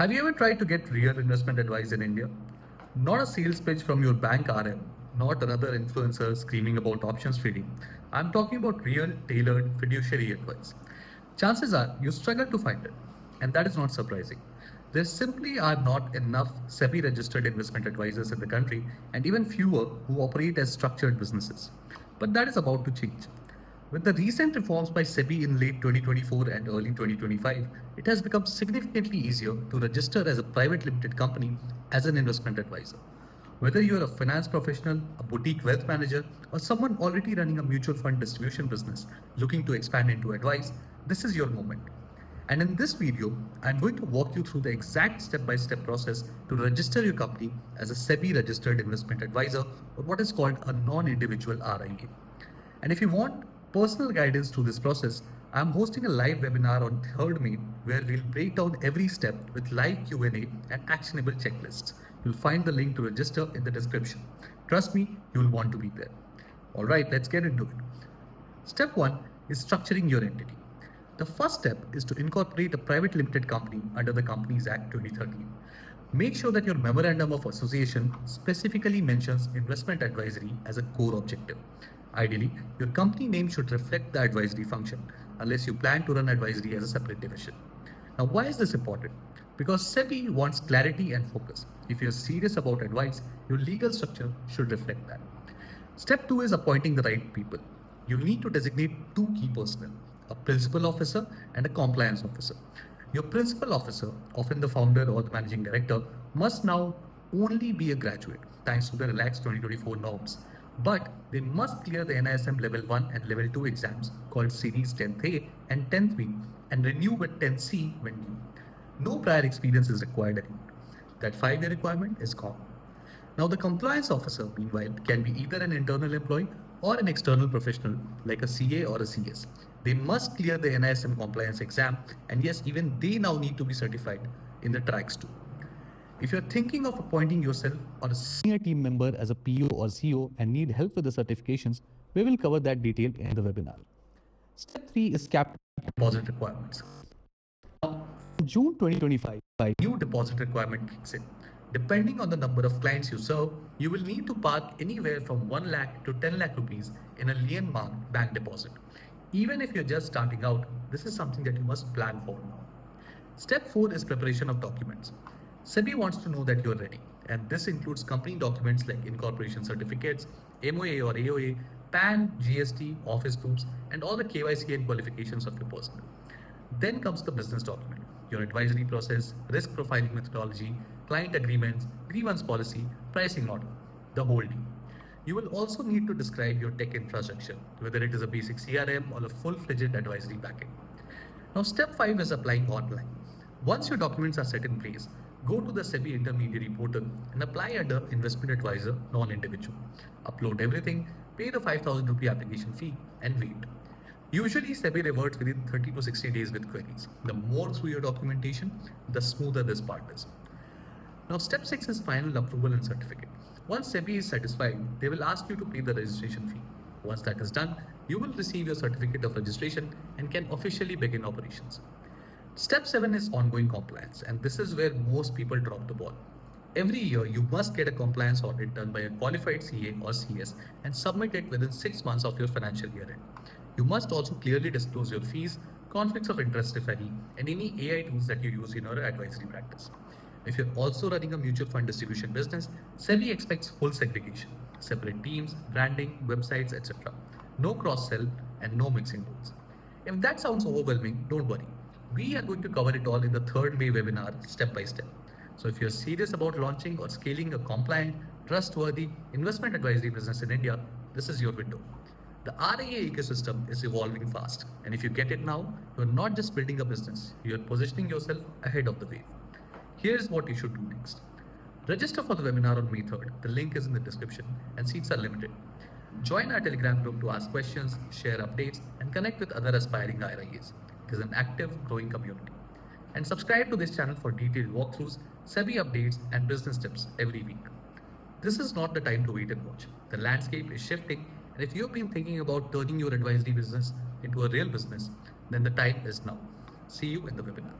Have you ever tried to get real investment advice in India? Not a sales pitch from your bank RM, not another influencer screaming about options trading. I'm talking about real, tailored fiduciary advice. Chances are you struggle to find it, and that is not surprising. There simply are not enough SEBI-registered investment advisors in the country, and even fewer who operate as structured businesses. But that is about to change. With the recent reforms by SEBI in late 2024 and early 2025, it has become significantly easier to register as a private limited company as an investment advisor. Whether you are a finance professional, a boutique wealth manager, or someone already running a mutual fund distribution business looking to expand into advice, this is your moment. And in this video, I'm going to walk you through the exact step-by-step process to register your company as a SEBI registered investment advisor, or what is called a non-individual RIA. And if you want personal guidance through this process, I'm hosting a live webinar on 3rd May where we'll break down every step with live Q&A and actionable checklists. You'll find the link to register in the description. Trust me, you'll want to be there. All right, let's get into it. Step 1 is structuring your entity. The first step is to incorporate a private limited company under the Companies Act 2013. Make sure that your memorandum of association specifically mentions investment advisory as a core objective. Ideally, your company name should reflect the advisory function, unless you plan to run advisory as a separate division. Now, why is this important? Because SEBI wants clarity and focus. If you're serious about advice, your legal structure should reflect that. Step 2 is appointing the right people. You'll need to designate two key personnel, a principal officer and a compliance officer. Your principal officer, often the founder or the managing director, must now only be a graduate, thanks to the relaxed 2024 norms. But they must clear the NISM Level 1 and Level 2 exams called Series 10th A and 10th B and renew with 10C when due. No prior experience is required anymore. That 5-year requirement is gone. Now the compliance officer, meanwhile, can be either an internal employee or an external professional like a CA or a CS. They must clear the NISM compliance exam, and yes, even they now need to be certified in the tracks too. If you're thinking of appointing yourself or a senior team member as a PO or CO and need help with the certifications, we will cover that detail in the webinar. Step 3 is capital deposit requirements. Now, in June 2025, a new deposit requirement kicks in. Depending on the number of clients you serve, you will need to park anywhere from 1 lakh to 10 lakh rupees in a lien marked bank deposit. Even if you're just starting out, this is something that you must plan for now. Step 4 is preparation of documents. SEBI wants to know that you're ready, and this includes company documents like incorporation certificates, MOA or AOA, PAN, GST, office proofs, and all the KYC and qualifications of your personnel. Then comes the business document, your advisory process, risk profiling methodology, client agreements, grievance policy, pricing model, the whole deal. You will also need to describe your tech infrastructure, whether it is a basic CRM or a full-fledged advisory backend. Now, step 5 is applying online. Once your documents are set in place, go to the SEBI intermediary portal and apply under investment advisor non-individual. Upload everything, pay the 5,000 rupee application fee and wait. Usually SEBI reverts within 30 to 60 days with queries. The more through your documentation, the smoother this part is. Now step 6 is final approval and certificate. Once SEBI is satisfied, they will ask you to pay the registration fee. Once that is done, you will receive your certificate of registration and can officially begin operations. Step 7 is ongoing compliance, and this is where most people drop the ball. Every year, you must get a compliance audit done by a qualified CA or CS and submit it within 6 months of your financial year end. You must also clearly disclose your fees, conflicts of interest if any, and any AI tools that you use in your advisory practice. If you're also running a mutual fund distribution business, SEBI expects full segregation, separate teams, branding, websites, etc. No cross-sell and no mixing rules. If that sounds overwhelming, don't worry. We are going to cover it all in the 3rd May webinar step by step. So if you're serious about launching or scaling a compliant, trustworthy investment advisory business in India, this is your window. The RIA ecosystem is evolving fast, and if you get it now, you're not just building a business, you're positioning yourself ahead of the wave. Here's what you should do next. Register for the webinar on May 3rd. The link is in the description and seats are limited. Join our Telegram group to ask questions, share updates, and connect with other aspiring RIAs. It is an active, growing community. And subscribe to this channel for detailed walkthroughs, SEBI updates, and business tips every week. This is not the time to wait and watch. The landscape is shifting, and if you've been thinking about turning your advisory business into a real business, then the time is now. See you in the webinar.